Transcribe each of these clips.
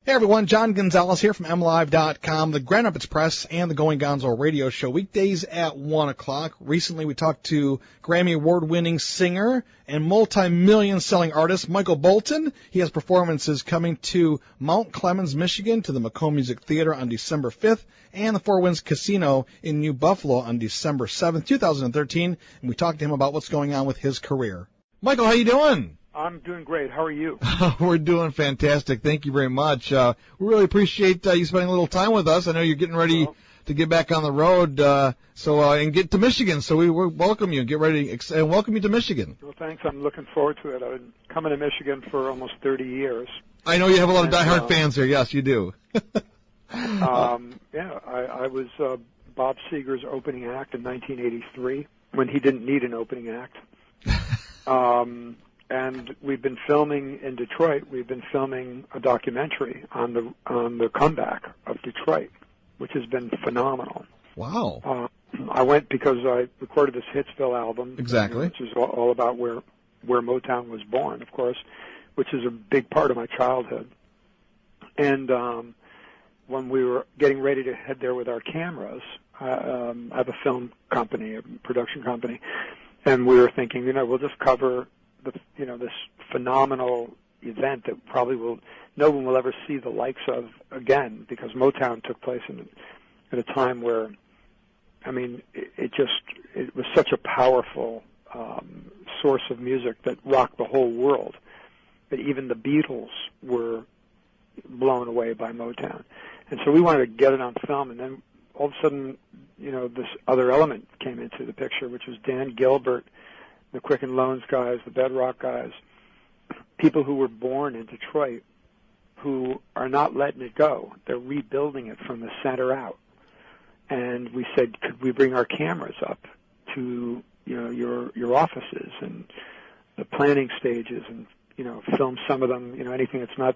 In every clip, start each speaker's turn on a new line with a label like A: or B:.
A: Hey everyone, John Gonzolez here from MLive.com, the Grand Rapids Press, and the Going Gonzo radio show, weekdays at 1 o'clock. Recently we talked to Grammy Award-winning singer and multi-million selling artist Michael Bolton. He has performances coming to Mount Clemens, Michigan, to the Macomb Music Theater on December 5th, and the Four Winds Casino in New Buffalo on December 7th, 2013, and we talked to him about what's going on with his career. Michael, how you doing?
B: I'm doing great. How are you?
A: We're doing fantastic. Thank you very much. We really appreciate you spending a little time with us. I know you're getting ready to get back on the road, and get to Michigan. So we welcome you and get ready and welcome you to Michigan.
B: Well, thanks. I'm looking forward to it. I've been coming to Michigan for almost 30 years.
A: I know you have a lot of diehard fans here. Yes, you do.
B: I was Bob Seger's opening act in 1983 when he didn't need an opening act. And we've been filming in Detroit. We've been filming a documentary on the comeback of Detroit, which has been phenomenal.
A: Wow.
B: I went because I recorded this Hitsville album.
A: Exactly.
B: Which is all about where Motown was born, of course, which is a big part of my childhood. And when we were getting ready to head there with our cameras, I have a film company, a production company, and we were thinking, we'll just cover this phenomenal event that probably no one will ever see the likes of again, because Motown took place at a time where, it was such a powerful source of music that rocked the whole world that even the Beatles were blown away by Motown. And so we wanted to get it on film, and then all of a sudden, this other element came into the picture, which was Dan Gilbert, the Quicken Loans guys, the Bedrock guys, people who were born in Detroit who are not letting it go. They're rebuilding it from the center out. And we said, could we bring our cameras up to, your offices and the planning stages and, film some of them, anything that's not,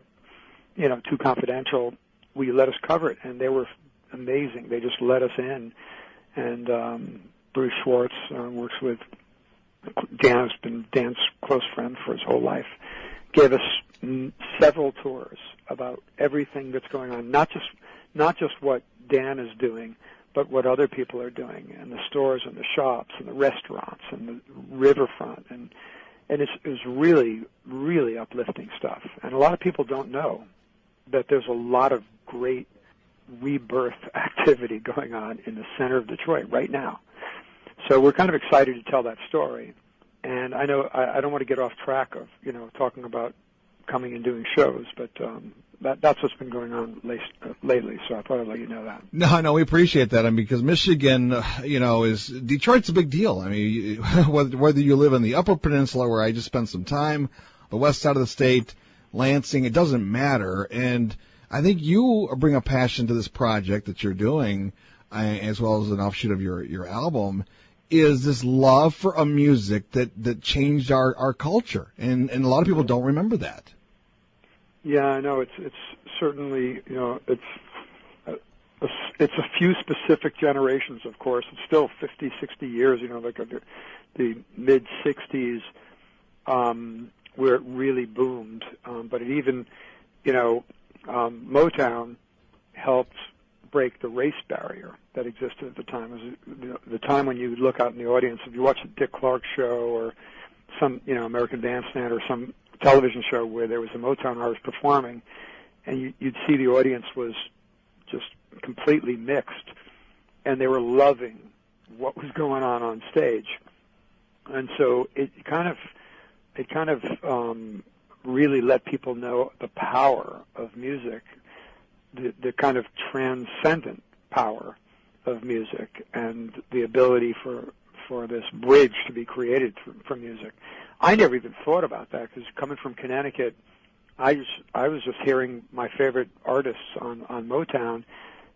B: too confidential. Will you let us cover it? And they were amazing. They just let us in. And Bruce Schwartz works with Dan, has been Dan's close friend for his whole life, gave us several tours about everything that's going on, not just what Dan is doing, but what other people are doing, and the stores and the shops and the restaurants and the riverfront, and it was really, really uplifting stuff. And a lot of people don't know that there's a lot of great rebirth activity going on in the center of Detroit right now. So we're kind of excited to tell that story. And I know I don't want to get off track of, talking about coming and doing shows, but that's what's been going on lately, so I thought I'd let you know that.
A: No, we appreciate that. Because Michigan, Detroit's a big deal. Whether you live in the Upper Peninsula, where I just spent some time, the west side of the state, Lansing, it doesn't matter. And I think you bring a passion to this project that you're doing, as well as an offshoot of your album, is this love for a music that changed our culture, and a lot of people don't remember that.
B: Yeah, I know. It's certainly, it's a few specific generations, of course. It's still 50, 60 years, like the mid-'60s, where it really boomed. But it even, Motown helped break the race barrier that existed at the time. It was the time when you look out in the audience, if you watch the Dick Clark show or some, American Bandstand or some television show where there was a Motown artist performing, and you'd see the audience was just completely mixed, and they were loving what was going on stage. And so it kind of really let people know the power of music, the kind of transcendent power of music, and the ability for this bridge to be created from music. I never even thought about that, because coming from Connecticut, I was just hearing my favorite artists on Motown,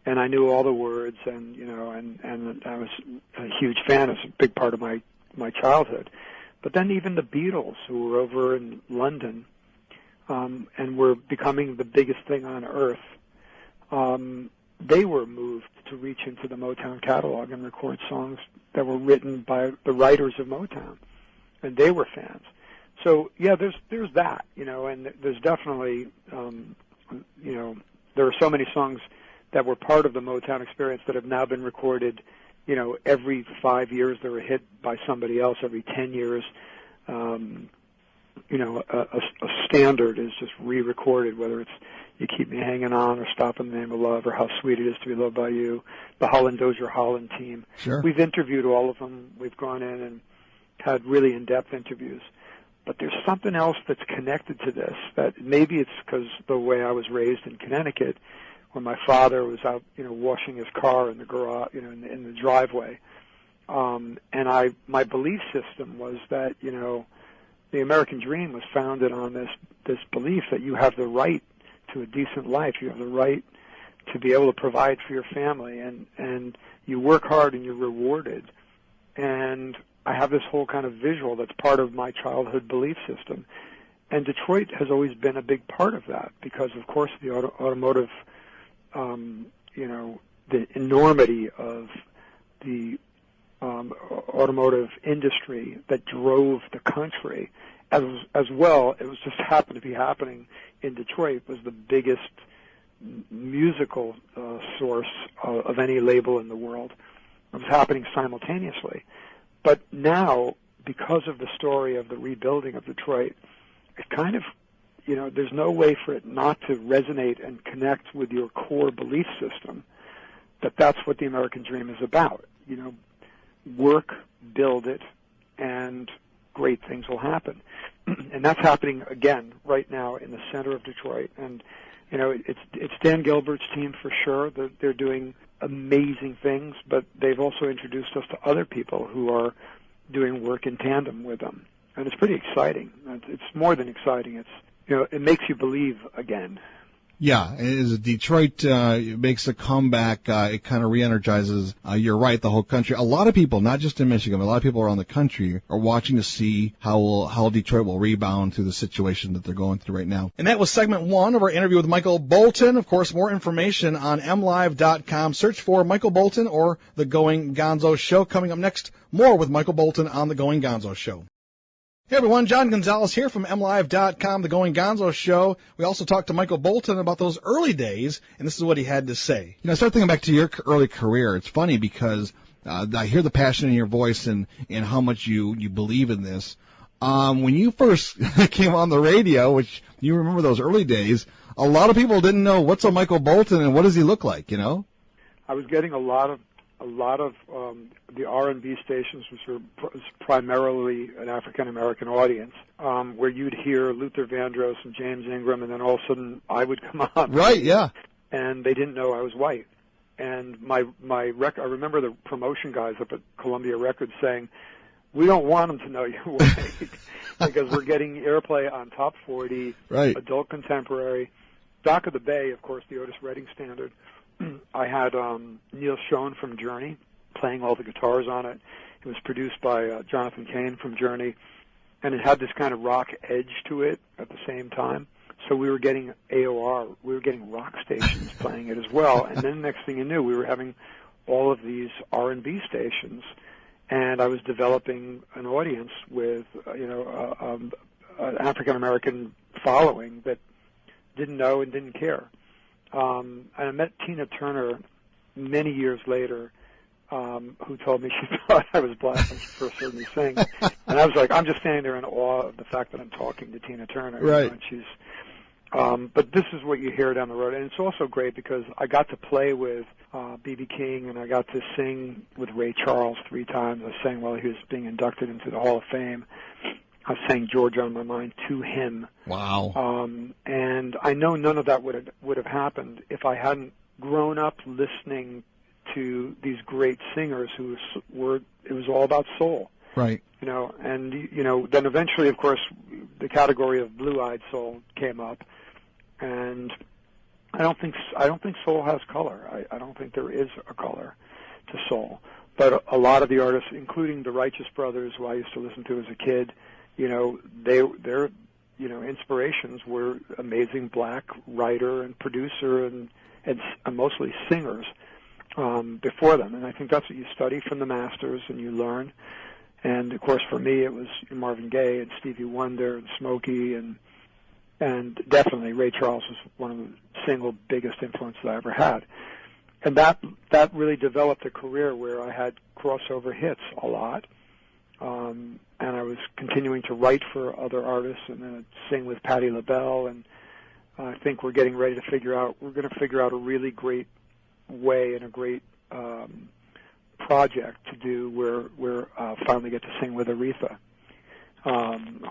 B: and I knew all the words, and and I was a huge fan. It's a big part of my childhood. But then even the Beatles, who were over in London, and were becoming the biggest thing on earth, they were moved to reach into the Motown catalog and record songs that were written by the writers of Motown, and they were fans. So yeah, there's that, and there's definitely there are so many songs that were part of the Motown experience that have now been recorded, every 5 years they're a hit by somebody else, every 10 years. A standard is just re-recorded, whether it's You Keep Me Hanging On or Stop in the Name of Love or How Sweet It Is to Be Loved by You, the Holland Dozier Holland team.
A: Sure.
B: We've interviewed all of them. We've gone in and had really in-depth interviews. But there's something else that's connected to this, that maybe it's because the way I was raised in Connecticut, when my father was out, washing his car in the garage, in the driveway. And my belief system was that, the American dream was founded on this belief that you have the right to a decent life. You have the right to be able to provide for your family, and you work hard and you're rewarded. And I have this whole kind of visual that's part of my childhood belief system. And Detroit has always been a big part of that because, of course, the automotive, the enormity of the automotive industry that drove the country, as well, it was just happened to be happening in Detroit, was the biggest musical source of any label in the world. It was happening simultaneously. But now, because of the story of the rebuilding of Detroit, it kind of, there's no way for it not to resonate and connect with your core belief system, that's what the American dream is about. Work, build it, and great things will happen. And that's happening, again, right now in the center of Detroit. And, it's Dan Gilbert's team for sure. They're doing amazing things, but they've also introduced us to other people who are doing work in tandem with them. And it's pretty exciting. It's more than exciting. It's, it makes you believe again.
A: Yeah, as Detroit makes a comeback, it kind of re-energizes, you're right, the whole country. A lot of people, not just in Michigan, but a lot of people around the country are watching to see how Detroit will rebound through the situation that they're going through right now. And that was segment one of our interview with Michael Bolton. Of course, more information on mlive.com. Search for Michael Bolton or The Going Gonzo Show. Coming up next, more with Michael Bolton on The Going Gonzo Show. Hey everyone, John Gonzolez here from mlive.com, The Going Gonzo Show. We also talked to Michael Bolton about those early days, and this is what he had to say. I started thinking back to your early career. It's funny because I hear the passion in your voice and how much you believe in this. When you first came on the radio, which you remember those early days, a lot of people didn't know what's a Michael Bolton and what does he look like,
B: I was getting a lot of the R&B stations, which were primarily an African-American audience, where you'd hear Luther Vandross and James Ingram, and then all of a sudden I would come on.
A: Right, yeah.
B: And they didn't know I was white. And I remember the promotion guys up at Columbia Records saying, we don't want them to know you're white because we're getting airplay on Top 40,
A: right.
B: Adult Contemporary, Dock of the Bay, of course, the Otis Redding standard. I had Neil Schon from Journey playing all the guitars on it. It was produced by Jonathan Cain from Journey, and it had this kind of rock edge to it at the same time. So we were getting AOR, we were getting rock stations playing it as well. And then next thing you knew, we were having all of these R&B stations, and I was developing an audience with an African-American following that didn't know and didn't care. And I met Tina Turner many years later, who told me she thought I was black when she first heard me sing. And I was like, I'm just standing there in awe of the fact that I'm talking to Tina Turner.
A: Right.
B: And she's, but this is what you hear down the road. And it's also great because I got to play with B.B. King, and I got to sing with Ray Charles 3 times. I sang while he was being inducted into the Hall of Fame. I sang Georgia on My Mind to him.
A: Wow.
B: And I know none of that would have happened if I hadn't grown up listening to these great singers who it was all about soul.
A: Right.
B: And then eventually, of course, the category of blue-eyed soul came up, and I don't think soul has color. I don't think there is a color to soul. But a lot of the artists, including the Righteous Brothers, who I used to listen to as a kid, their inspirations were amazing black writer and producer and mostly singers before them. And I think that's what you study from the masters and you learn. And of course, for me, it was Marvin Gaye and Stevie Wonder and Smokey and And definitely Ray Charles was one of the single biggest influences I ever had. And that really developed a career where I had crossover hits a lot. And I was continuing to write for other artists and then sing with Patti LaBelle. And I think we're going to figure out a really great way and a great project to do where I'll finally get to sing with Aretha,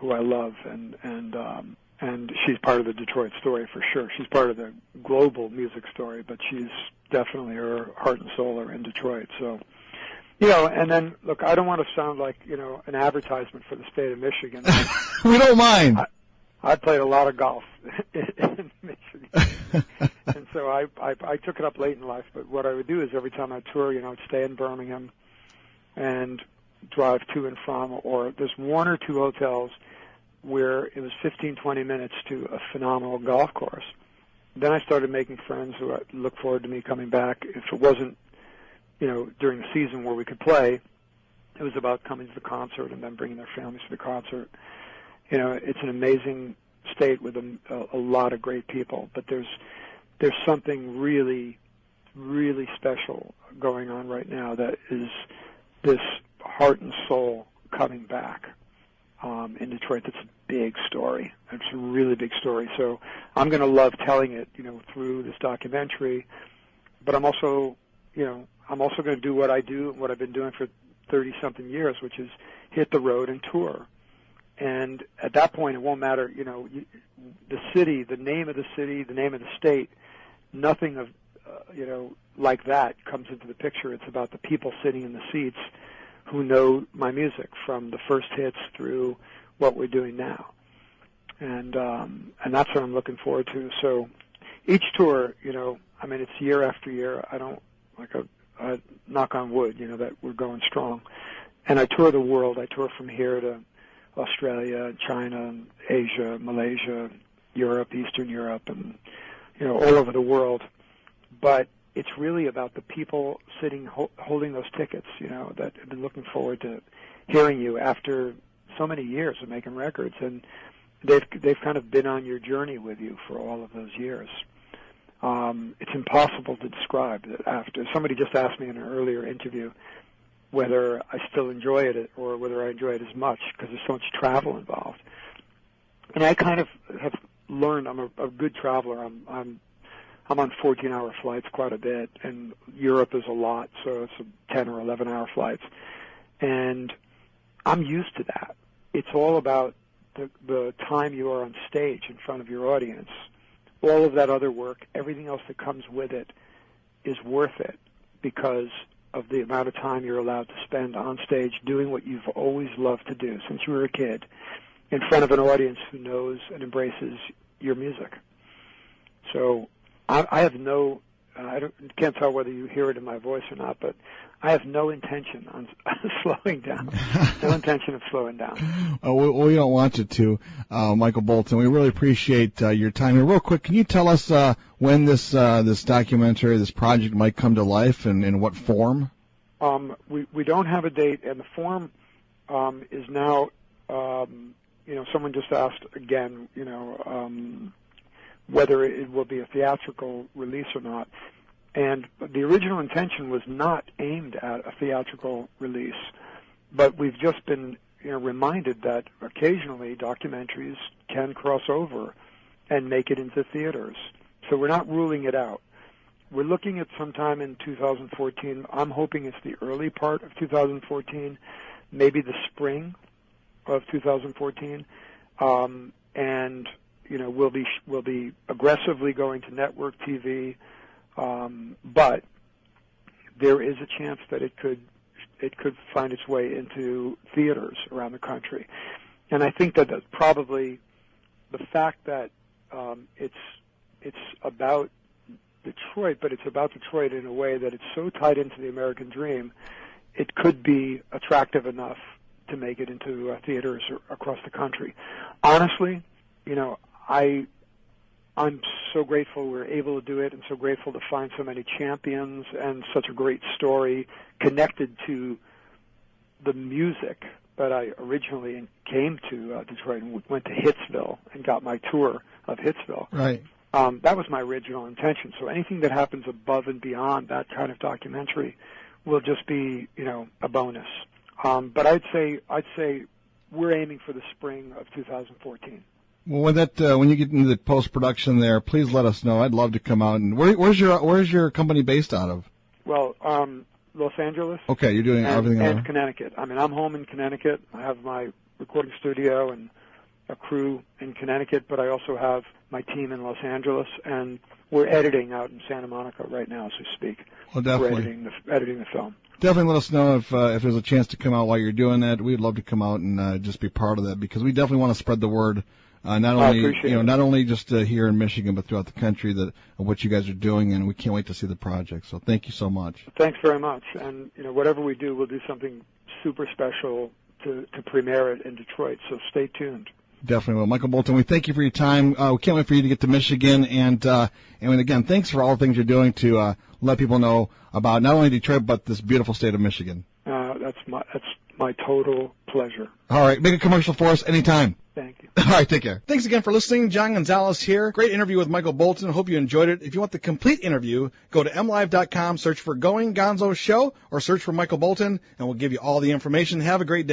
B: who I love, and she's part of the Detroit story for sure. She's part of the global music story, but she's definitely, her heart and soul are in Detroit. So, and then look, I don't want to sound like an advertisement for the state of Michigan.
A: We don't mind.
B: I played a lot of golf in Michigan, and so I took it up late in life. But what I would do is every time I tour, I'd stay in Birmingham and drive to and from, or there's one or two hotels where it was 15, 20 minutes to a phenomenal golf course. Then I started making friends who look forward to me coming back. If it wasn't, during the season where we could play, it was about coming to the concert and then bringing their families to the concert. It's an amazing state with a lot of great people, but there's something really, really special going on right now that is this heart and soul coming back in Detroit. That's a big story. It's a really big story. So I'm going to love telling it, through this documentary. But I'm also going to do what I do, what I've been doing for 30-something years, which is hit the road and tour. And at that point, it won't matter, the city, the name of the city, the name of the state, nothing of, like that comes into the picture. It's about the people sitting in the seats who know my music from the first hits through what we're doing now. And that's what I'm looking forward to. So each tour, it's year after year. I don't, I knock on wood, that we're going strong. And I tour the world. I tour from here to Australia, China, Asia, Malaysia, Europe, Eastern Europe, and, all over the world. But it's really about the people sitting, holding those tickets, that have been looking forward to hearing you after so many years of making records. And they've kind of been on your journey with you for all of those years. It's impossible to describe that after. Somebody just asked me in an earlier interview whether I still enjoy it or whether I enjoy it as much because there's so much travel involved. And I kind of have learned I'm a good traveler. I'm on 14-hour flights quite a bit, and Europe is a lot, so it's 10 or 11-hour flights. And I'm used to that. It's all about the time you are on stage in front of your audience. All of that other work, everything else that comes with it is worth it because of the amount of time you're allowed to spend on stage doing what you've always loved to do since you were a kid in front of an audience who knows and embraces your music. So I have no, can't tell whether you hear it in my voice or not, but I have no intention on slowing down. No intention of slowing down.
A: We don't want you to, Michael Bolton. We really appreciate your time here. Real quick, can you tell us when this documentary, this project might come to life and in what form?
B: We don't have a date, and the form is now, someone just asked again, whether it will be a theatrical release or not. And the original intention was not aimed at a theatrical release, but we've just been reminded that occasionally documentaries can cross over and make it into theaters. So we're not ruling it out. We're looking at sometime in 2014. I'm hoping it's the early part of 2014, maybe the spring of 2014. And we'll be aggressively going to network TV. But there is a chance that it could find its way into theaters around the country, and I think that's probably the fact that it's about Detroit, but it's about Detroit in a way that it's so tied into the American dream, it could be attractive enough to make it into theaters across the country. Honestly, I'm so grateful we were able to do it and so grateful to find so many champions and such a great story connected to the music that I originally came to Detroit and went to Hitsville and got my tour Hitsville.
A: Right.
B: That was my original intention. So anything that happens above and beyond that kind of documentary will just be, a bonus. But I'd say we're aiming for the spring of 2014.
A: Well, when you get into the post-production there, please let us know. I'd love to come out. And where's your company based out of?
B: Well, Los Angeles.
A: Okay, you're doing everything
B: and Connecticut. I mean, I'm home in Connecticut. I have my recording studio and a crew in Connecticut, but I also have my team in Los Angeles, and we're editing out in Santa Monica right now as we speak.
A: Well, definitely.
B: We're editing the film.
A: Definitely let us know if there's a chance to come out while you're doing that. We'd love to come out and just be part of that, because we definitely want to spread the word. Not only just here in Michigan, but throughout the country of what you guys are doing, and we can't wait to see the project. So thank you so much.
B: Thanks very much. And whatever we do, we'll do something super special to premiere it in Detroit. So stay tuned.
A: Definitely will. Michael Bolton, we thank you for your time. We can't wait for you to get to Michigan, and again, thanks for all the things you're doing to let people know about not only Detroit but this beautiful state of Michigan.
B: That's my total pleasure.
A: All right, make a commercial for us anytime.
B: Thank you.
A: All right, take care. Thanks again for listening. John Gonzalez here. Great interview with Michael Bolton. Hope you enjoyed it. If you want the complete interview, go to mlive.com, search for Going Gonzo Show, or search for Michael Bolton, and we'll give you all the information. Have a great day.